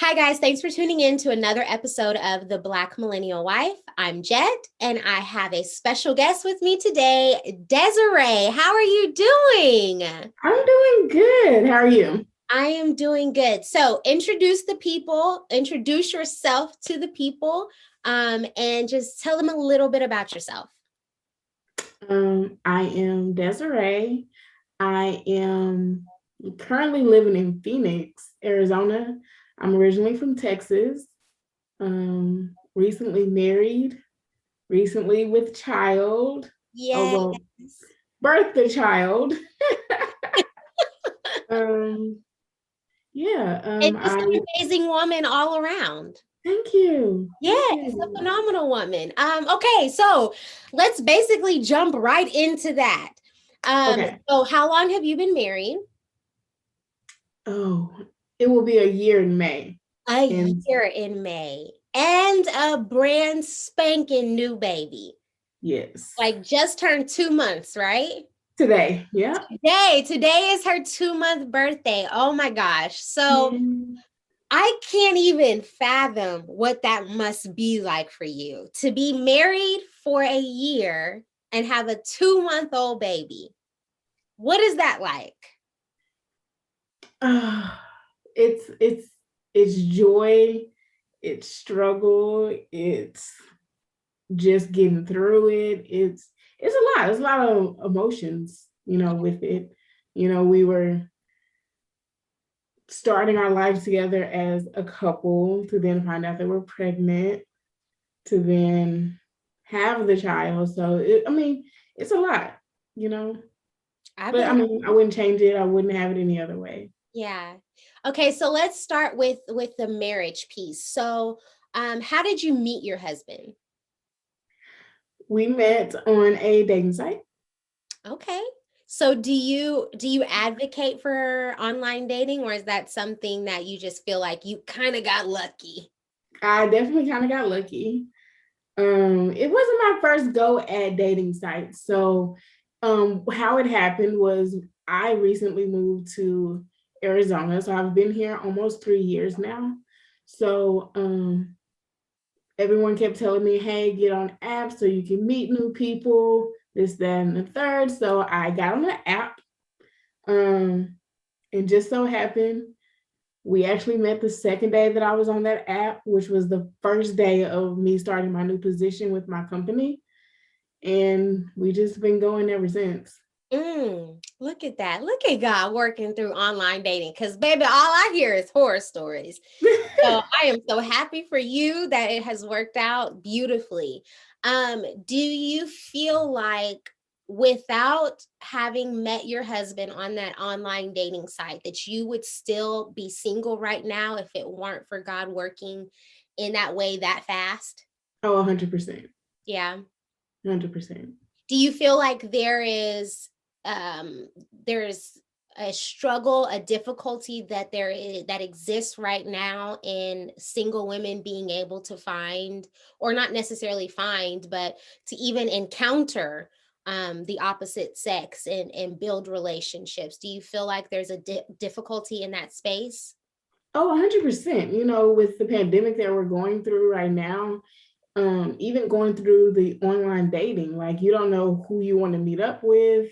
Hi, guys. Thanks for tuning in to another episode of the Black Millennial Wife. I'm Jet, and I have a special guest with me today, Desiree. How are you doing? I'm doing good. How are you? I am doing good. So, introduce yourself to the people, and just tell them a little bit about yourself. I am Desiree. I am currently living in Phoenix, Arizona. I'm originally from Texas. Recently married, recently with child. Oh, Yes. well, birthed a child. um, yeah, And just I an amazing woman all around. thank you. Thank Yes, a you. phenomenal woman. Okay, so let's basically jump right into that. Okay. So how long have you been married? Oh, it will be a year in May. A And year in May. And a brand spanking new baby. yes, Like just turned 2 months, right? today. Yeah. Today is her 2 month birthday. Oh my gosh. So Yeah. I can't even fathom what that must be like for you to be married for a year and have a 2 month old baby. What is that like? Uh, it's it's joy, it's struggle, it's just getting through it. It's a lot. It's a lot of emotions, with it. We were starting our lives together as a couple to then find out that we're pregnant, to then have the child. So it's a lot, you know. I But believe, I wouldn't change it. I wouldn't have it any other way. yeah. Okay, so let's start with the marriage piece. So, how did you meet your husband? We met on a dating site. Okay. So do you advocate for online dating, or is that something that you just feel like you kind of got lucky? I definitely kind of got lucky. It wasn't my first go at dating sites. So, how it happened was I recently moved to Arizona. So I've been here almost 3 years now. So, everyone kept telling me, hey, get on apps so you can meet new people, this, that, and the third. So I got on the app. Um, and just so happened we actually met the second day that I was on that app, which was the first day of me starting my new position with my company. And we just been going ever since. Look at that. Look at God working through online dating. Because, baby, all I hear is horror stories. So I am so happy for you that it has worked out beautifully. Do you feel like without having met your husband on that online dating site, that you would still be single right now if it weren't for God working in that way that fast? Oh, 100%. Yeah. 100%. Do you feel like there's a struggle, a difficulty that exists right now in single women being able to find, or not necessarily find, but to even encounter the opposite sex and build relationships? Do you feel like there's a difficulty in that space? Oh, 100%. With the pandemic that we're going through right now, even going through the online dating, like you don't know who you want to meet up with.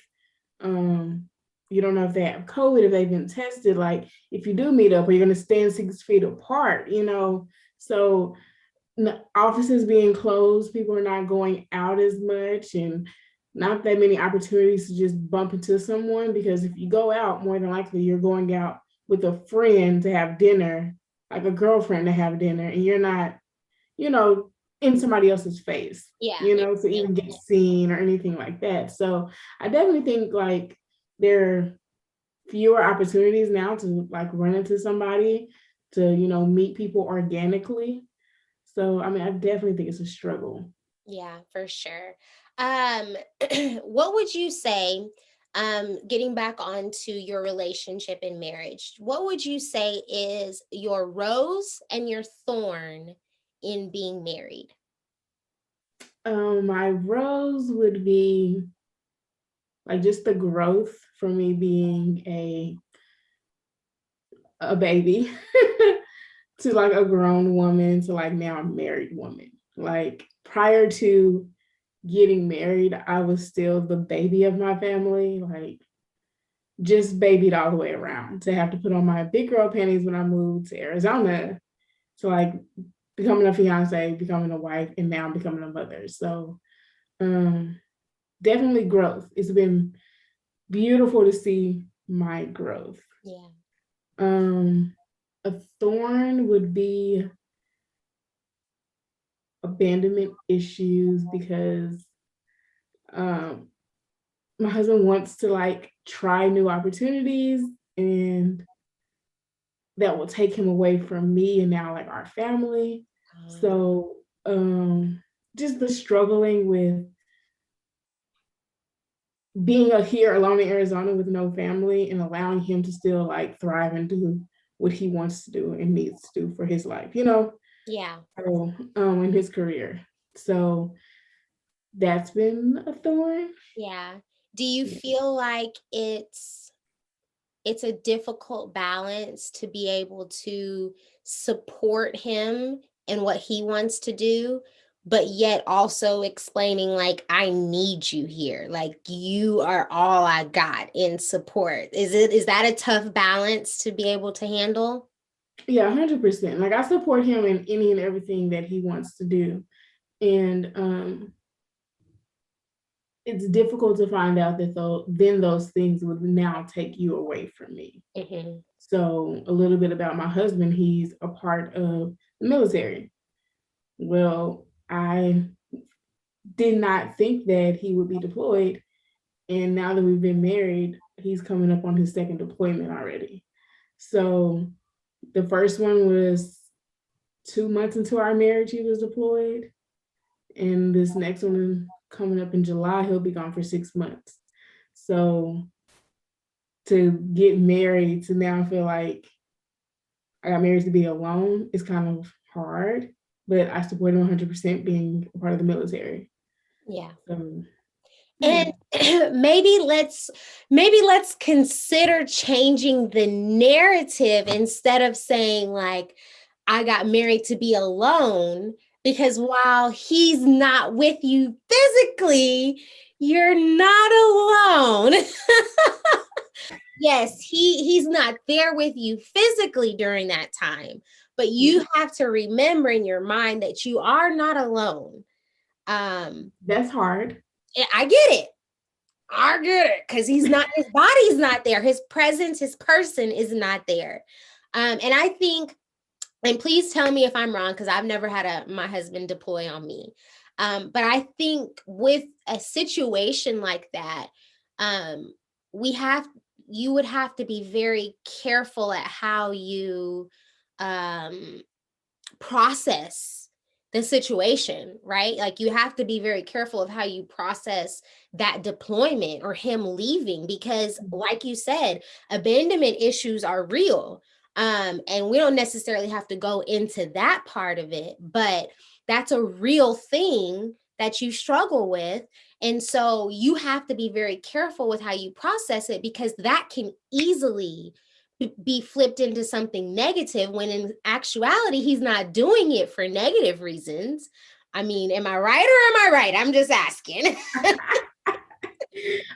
Um, you don't know if they have COVID, if they've been tested. Like if you do meet up, are you going to stand 6 feet apart? So offices being closed, people are not going out as much, and not that many opportunities to just bump into someone, because if you go out, more than likely you're going out with a friend to have dinner, like a girlfriend to have dinner, and you're not, you know, in somebody else's face, Yeah, you're to even get making seen or anything like that. So I definitely think like there are fewer opportunities now to like run into somebody, to, meet people organically. So, I definitely think it's a struggle. Yeah, for sure. Um, what would you say, getting back onto your relationship and marriage, what would you say is your rose and your thorn in being married? My rose would be like just the growth for me being a baby to like a grown woman to like now a married woman. Like prior to getting married, I was still the baby of my family, like just babied all the way around, to have to put on my big girl panties when I moved to Arizona, to like becoming a fiance, becoming a wife, and now becoming a mother. So definitely growth. It's been beautiful to see my growth. Yeah. A thorn would be abandonment issues, because um my husband wants to like try new opportunities, and that will take him away from me and now like our family. So just the struggling with being here alone in Arizona with no family, and allowing him to still like thrive and do what he wants to do and needs to do for his life, you know? Yeah. So, in his career. So that's been a thorn. Yeah. Do you Yeah. feel like it's a difficult balance to be able to support him in what he wants to do, but yet also explaining like, I need you here, like you are all I got in support? Is that a tough balance to be able to handle? Yeah, 100%. Like I support him in any and everything that he wants to do. And it's difficult to find out that then those things would now take you away from me. Mm-hmm. So a little bit about my husband, he's a part of the military. Well, I did not think that he would be deployed. And now that we've been married, he's coming up on his second deployment already. So the first one was 2 months into our marriage, he was deployed. And this next one coming up in July, he'll be gone for 6 months. So to get married, to now feel like I got married to be alone is kind of hard, but I support him 100% being a part of the military. Yeah. So, yeah. And maybe let's consider changing the narrative, instead of saying like, I got married to be alone, because while he's not with you physically, you're not alone. Yes, he's not there with you physically during that time, but you have to remember in your mind that you are not alone. That's hard. I get it. I get it, because his body's not there. His presence, his person is not there. And I think, and please tell me if I'm wrong, because I've never had my husband deploy on me. But I think with a situation like that, um, we have you would have to be very careful at how you um, process the situation, right? Like you have to be very careful of how you process that deployment or him leaving, because like you said, abandonment issues are real. And we don't necessarily have to go into that part of it, but that's a real thing that you struggle with. And so you have to be very careful with how you process it, because that can easily be flipped into something negative, when in actuality he's not doing it for negative reasons. I mean, am I right or am I right? I'm just asking.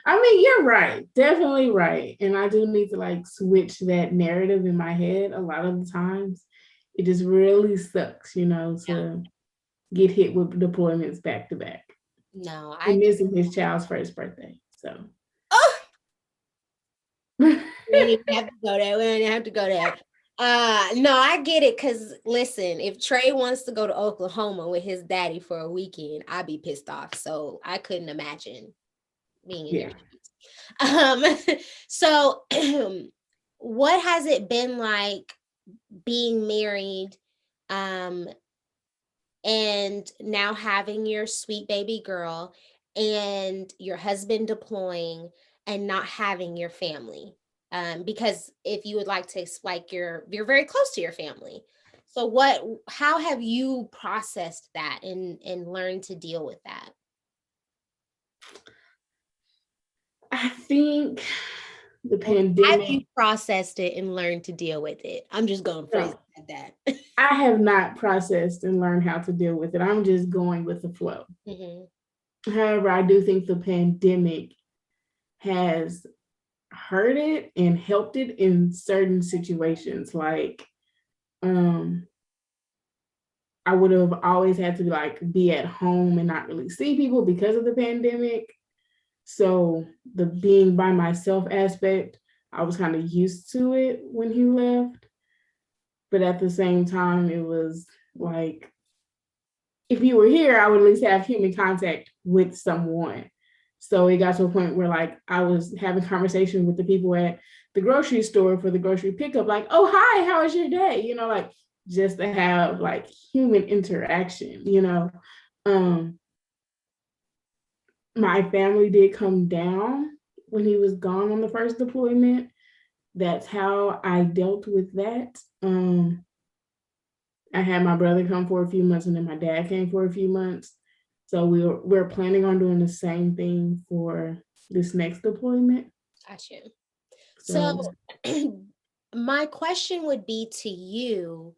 I mean, you're right. Definitely right. And I do need to like switch that narrative in my head a lot of the times. It just really sucks, to get hit with deployments back to back No, and missing his child's first birthday. So, oh, we don't even have to go there. We don't even have to go there. No, I get it. Cause listen, if Trey wants to go to Oklahoma with his daddy for a weekend, I'd be pissed off. So I couldn't imagine being in your yeah. shoes. So what has it been like being married, and now having your sweet baby girl and your husband deploying and not having your family? Because if you would like to, like you're very close to your family. So how have you processed that and learned to deal with that? I think the Or have you pandemic. processed it and learned to deal with it? I'm just going to phrase No, it like that. I have not processed and learned how to deal with it. I'm just going with the flow. However, I do think the pandemic has hurt it and helped it in certain situations. Like, I would have always had to like be at home and not really see people because of the pandemic. So the being by myself aspect, I was kind of used to it when he left. But at the same time, it was like, if you were here, I would at least have human contact with someone. So it got to a point where like I was having conversation with the people at the grocery store for the grocery pickup, like, oh hi, how was your day? Like just to have like human interaction, My family did come down when he was gone on the first deployment. That's how I dealt with that. I had my brother come for a few months and then my dad came for a few months. So we're planning on doing the same thing for this next deployment. Gotcha. So My question would be to you,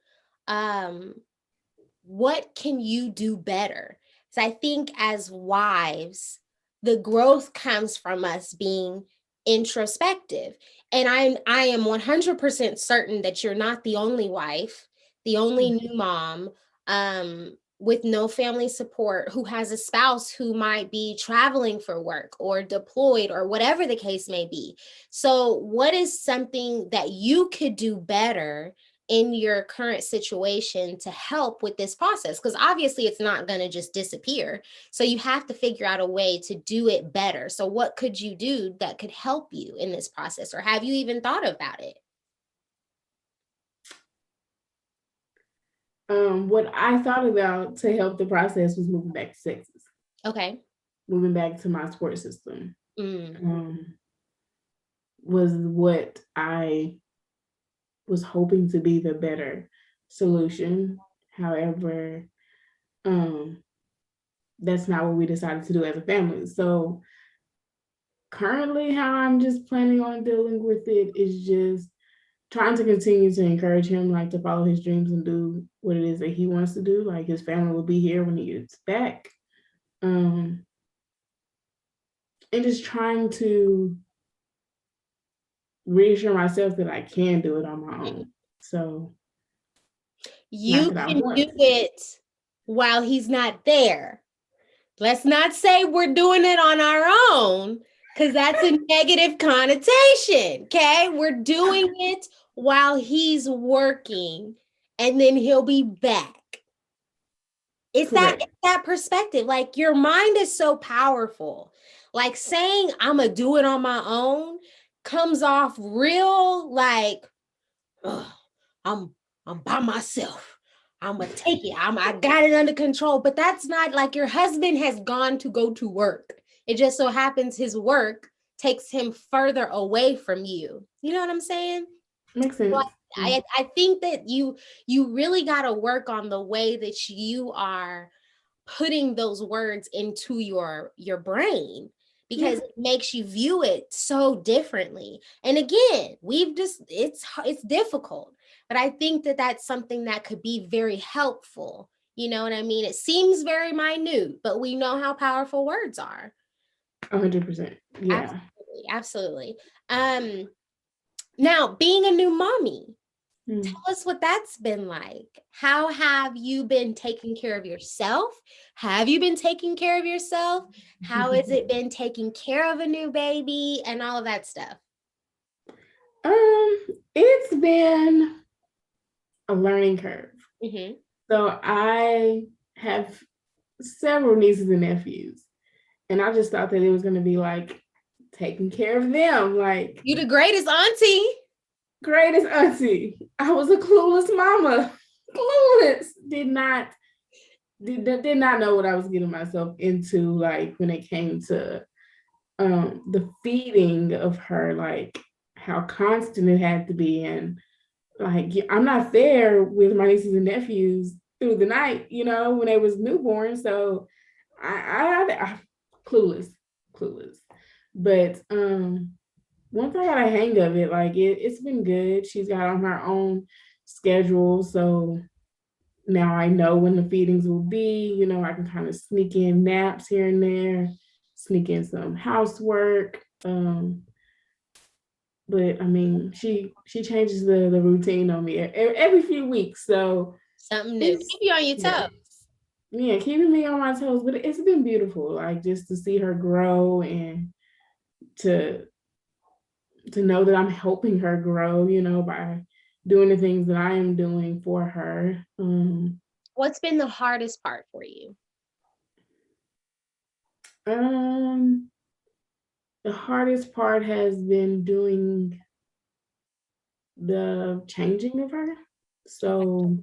what can you do better? So I think as wives, the growth comes from us being introspective. And I am 100% certain that you're not the only wife, the only new mom, with no family support, who has a spouse who might be traveling for work or deployed or whatever the case may be. So what is something that you could do better in your current situation to help with this process? Because obviously it's not going to just disappear. So you have to figure out a way to do it better. So what could you do that could help you in this process? Or have you even thought about it? what I thought about to help the process was moving back to Texas. Okay. Moving back to my support system. Mm. Was what I was hoping to be the better solution. However, that's not what we decided to do as a family. So currently, how I'm just planning on dealing with it is just trying to continue to encourage him, like to follow his dreams and do what it is that he wants to do. Like his family will be here when he gets back. And just trying to reassure myself that I can do it on my own. So you can do it while he's not there. Let's not say we're doing it on our own, because that's a negative connotation. Okay. We're doing it while he's working and then he'll be back. It's that perspective. Like your mind is so powerful. Like saying I'm gonna do it on my own comes off real like, I'm by myself. I'm gonna take it. I got it under control. But that's not like your husband has gone to go to work. It just so happens his work takes him further away from you. You know what I'm saying? Makes sense. So I think that you really got to work on the way that you are putting those words into your brain, because it makes you view it so differently. And again, it's difficult, but I think that that's something that could be very helpful. You know what I mean? It seems very minute, but we know how powerful words are. 100%. Yeah. Absolutely. Now, being a new mommy, tell us what that's been like. How have you been taking care of yourself? Have you been taking care of yourself? How has it been taking care of a new baby and all of that stuff? It's been a learning curve. So I have several nieces and nephews, and I just thought that it was going to be like taking care of them. Like, you the greatest auntie. Greatest auntie. I was a clueless mama. Clueless. Did not know what I was getting myself into, like when it came to the feeding of her, like how constant it had to be. And like I'm not there with my nieces and nephews through the night, when they was newborn. So I clueless. But once I got a hang of it, like it's been good. She's got on her own schedule, so now I know when the feedings will be. You know, I can kind of sneak in naps here and there, sneak in some housework. But I mean, she changes the routine on me every few weeks, so Something new. it's Keep you on your yeah. toes. Yeah, keeping me on my toes, but it's been beautiful. Like just to see her grow and to to know that I'm helping her grow, you know, by doing the things that I am doing for her. What's been the hardest part for you? Um, the hardest part has been doing the changing of her. So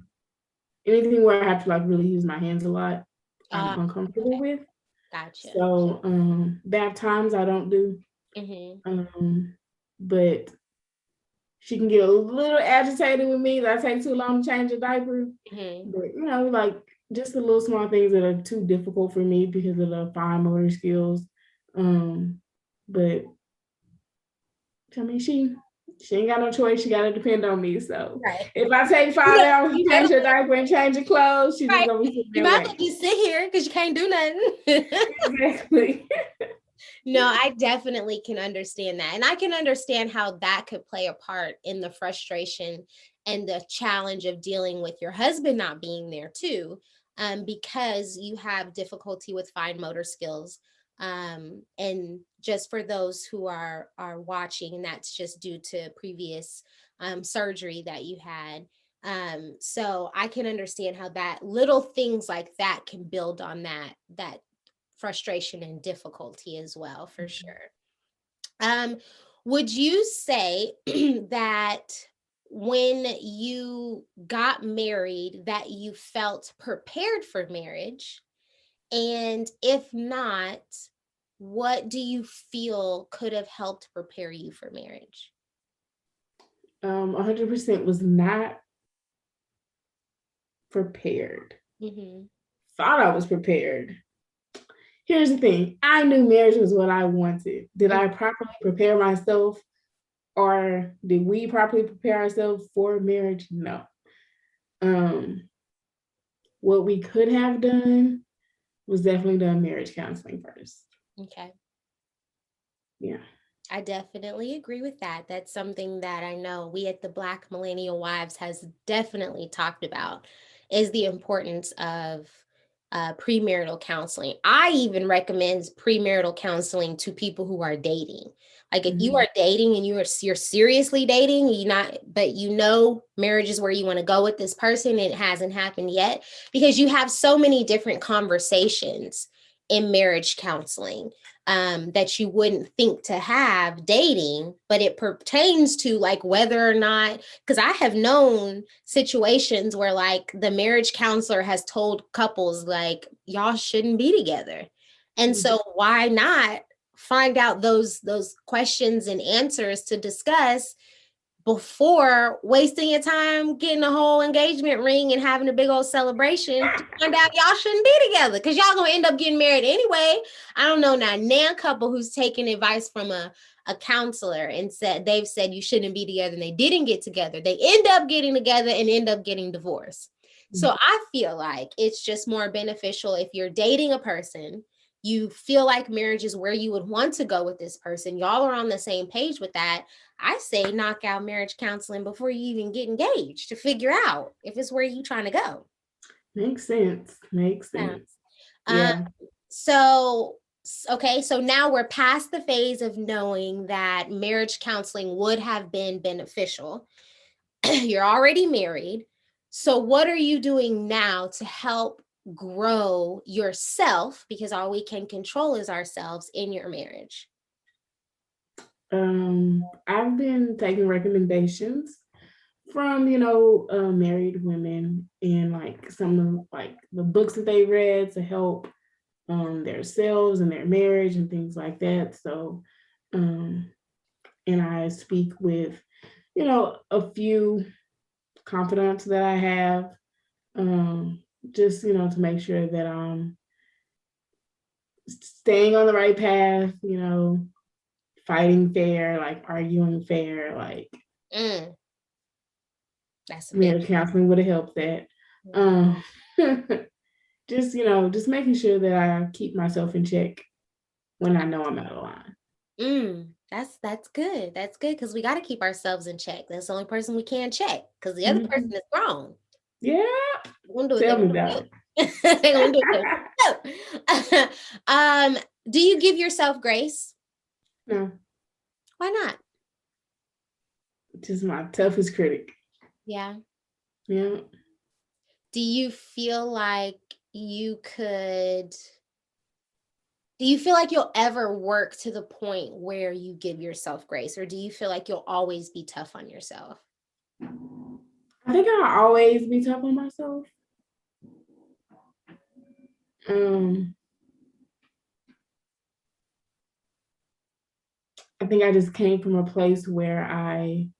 anything where I have to like really use my hands a lot, I'm uncomfortable Okay. with. Gotcha. So bath times I don't do. Mm-hmm. But she can get a little agitated with me that I take too long to change a diaper. Mm-hmm. But you know, like just the little small things that are too difficult for me because of the fine motor skills. But I mean, she ain't got no choice. She got to depend on me. So Right. if I take 5 hours to change her diaper and change her clothes, she's just Right. gonna be sitting You there might as well waiting. just sit here because you can't do nothing. Exactly. No, I definitely can understand that. And I can understand how that could play a part in the frustration and the challenge of dealing with your husband not being there too, because you have difficulty with fine motor skills. And just for those who are watching, and that's just due to previous surgery that you had. So I can understand how that little things like that can build on that frustration and difficulty as well, for sure. Um, would you say that when you got married that you felt prepared for marriage? And if not, what do you feel could have helped prepare you for marriage? 100% was not prepared. Mm-hmm. Thought I was prepared. Here's the thing. I knew marriage was what I wanted. Did I properly prepare myself, or did we properly prepare ourselves for marriage? No. Um, what we could have done was definitely done marriage counseling first. Okay. Yeah. I definitely agree with that. That's something that I know we at the Black Millennial Wives has definitely talked about, is the importance of premarital counseling. I even recommend premarital counseling to people who are dating. Like if you Mhm. are dating and you're seriously dating, you not but you know marriage is where you want to go with this person, it hasn't happened yet, because you have so many different conversations in marriage counseling that you wouldn't think to have dating, but it pertains to like whether or not, because I have known situations where like the marriage counselor has told couples like y'all shouldn't be together. And Mhm. so why not find out those questions and answers to discuss before wasting your time getting a whole engagement ring and having a big old celebration to find out y'all shouldn't be together, because y'all gonna end up getting married anyway. I don't know now couple who's taken advice from a counselor and said they've said you shouldn't be together and they didn't get together. They end up getting together and end up getting divorced. So I feel like it's just more beneficial if you're dating a person, you feel like marriage is where you would want to go with this person, y'all are on the same page with that. I say knock out marriage counseling before you even get engaged to figure out if it's where you're trying to go. Makes sense. Makes Yeah. sense. Um, Yeah. so, okay, so now we're past the phase of knowing that marriage counseling would have been beneficial. You're already married. So, what are you doing now to help grow yourself? Because all we can control is ourselves in your marriage. I've been taking recommendations from married women, and like some of like the books that they read to help themselves and their marriage and things like that. So um and I speak with a few confidants that I have, just to make sure that I'm staying on the right path, fighting fair, like arguing fair, like That's a big marriage counseling would have helped that. Just, just making sure that I keep myself in check when I know I'm out of line. That's good. That's good because we got to keep ourselves in check. That's the only person we can check because the other person is grown. Yeah. We'll do it. Tell me about it. Do you give yourself grace? No. Why not? Just my toughest critic. Yeah. Yeah. Do you feel like you could? Do you feel like you'll ever work to the point where you give yourself grace, or do you feel like you'll always be tough on yourself? I think I'll always be tough on myself. I think I just came from a place where I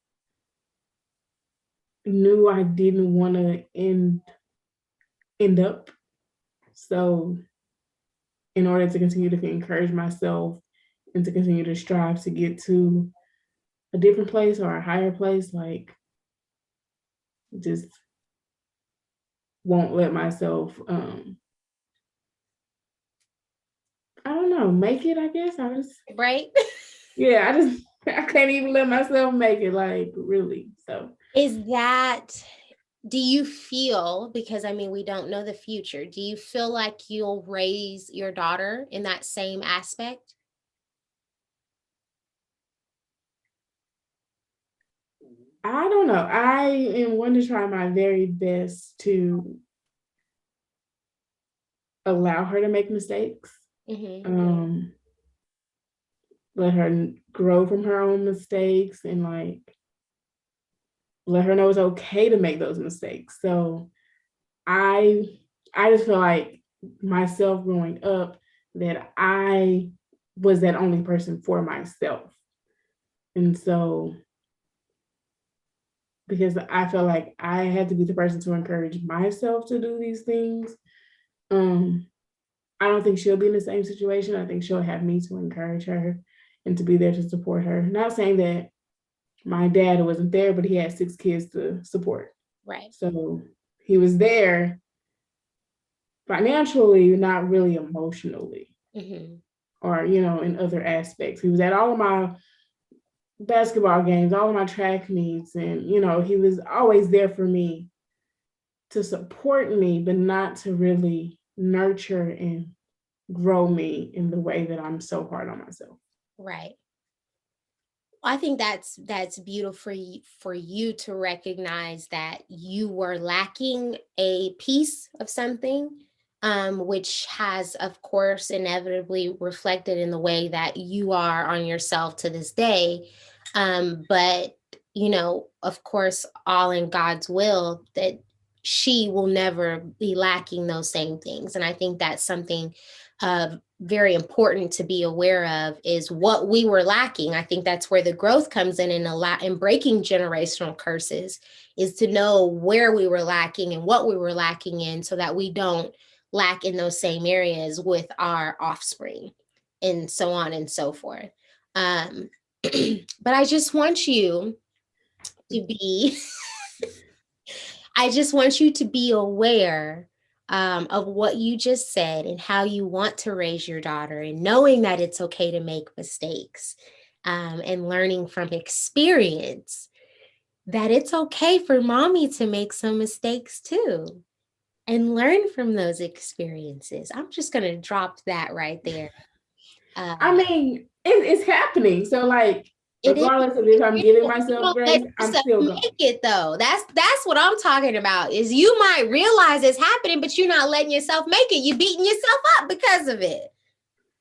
knew I didn't want to end up. So in order to continue to encourage myself and to continue to strive to get to a different place or a higher place, like just won't let myself I don't know, make it, I guess. Right. Yeah, I can't even let myself make it, like, really. So do you feel, because I mean, we don't know the future, do you feel like you'll raise your daughter in that same aspect? I don't know. I am going to try my very best to allow her to make mistakes. Let her grow from her own mistakes and like let her know it's okay to make those mistakes. So I just feel like myself growing up that I was that only person for myself. And so because I felt like I had to be the person to encourage myself to do these things. I don't think she'll be in the same situation. I think she'll have me to encourage her and to be there to support her. Not saying that my dad wasn't there, but he had 6 kids to support. Right. So he was there financially, not really emotionally, or, in other aspects. He was at all of my basketball games, all of my track meets, and, he was always there for me to support me, but not to really nurture and grow me in the way that I'm so hard on myself. Right. I think that's beautiful for you to recognize that you were lacking a piece of something, which has, of course, inevitably reflected in the way that you are on yourself to this day. But, of course, all in God's will, that she will never be lacking those same things. And I think that's something very important to be aware of, is what we were lacking. I think that's where the growth comes in breaking generational curses, is to know where we were lacking and what we were lacking in, so that we don't lack in those same areas with our offspring and so on and so forth. But I just want you to be I just want you to be aware of what you just said and how you want to raise your daughter, and knowing that it's okay to make mistakes, and learning from experience that it's okay for mommy to make some mistakes too, and learn from those experiences. I'm just going to drop that right there. I mean, it's happening. So like, It is. regardless of if I'm giving myself grace, I'm still going. Make it though. That's what I'm talking about. Is you might realize it's happening, but you're not letting yourself make it. You're beating yourself up because of it.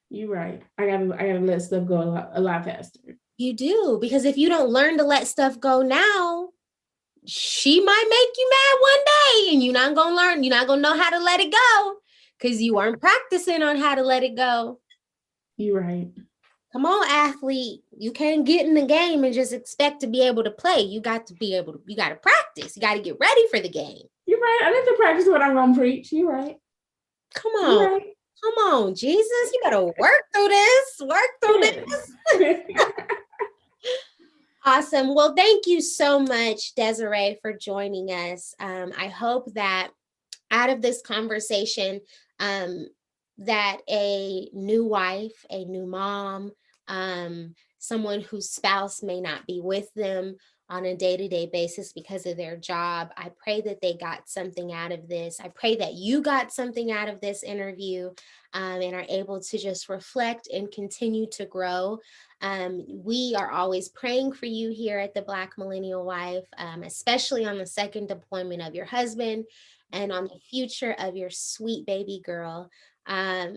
You're right. I gotta let stuff go a lot faster. You do, because if you don't learn to let stuff go now, she might make you mad one day, and you're not gonna learn. You're not gonna know how to let it go because you weren't practicing on how to let it go. You're right. Come on, athlete. You can't get in the game and just expect to be able to play. You got to practice. You got to get ready for the game. You're right. I need to practice what I'm going to preach. You're right. Come on. You're right. Come on, Jesus, you gotta work through this. Work through this. Awesome. Well, thank you so much, Desiree, for joining us. I hope that out of this conversation, um, that a new wife, a new mom, someone whose spouse may not be with them on a day-to-day basis because of their job, I pray that they got something out of this. I pray that you got something out of this interview, and are able to just reflect and continue to grow. We are always praying for you here at the Black Millennial Wife, especially on the second deployment of your husband and on the future of your sweet baby girl.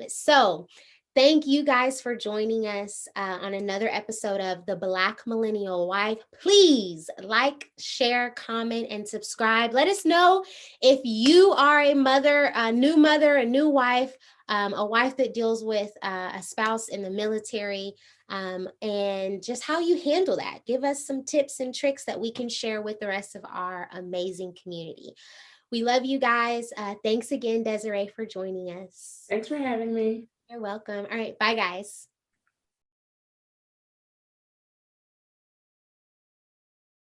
So thank you guys for joining us on another episode of the Black Millennial Wife. Please like, share, comment, and subscribe. Let us know if you are a mother, a new wife, a wife that deals with a spouse in the military, and just how you handle that. Give us some tips and tricks that we can share with the rest of our amazing community. We love you guys. Thanks again, Desiree, for joining us. Thanks for having me. You're welcome. All right. Bye, guys.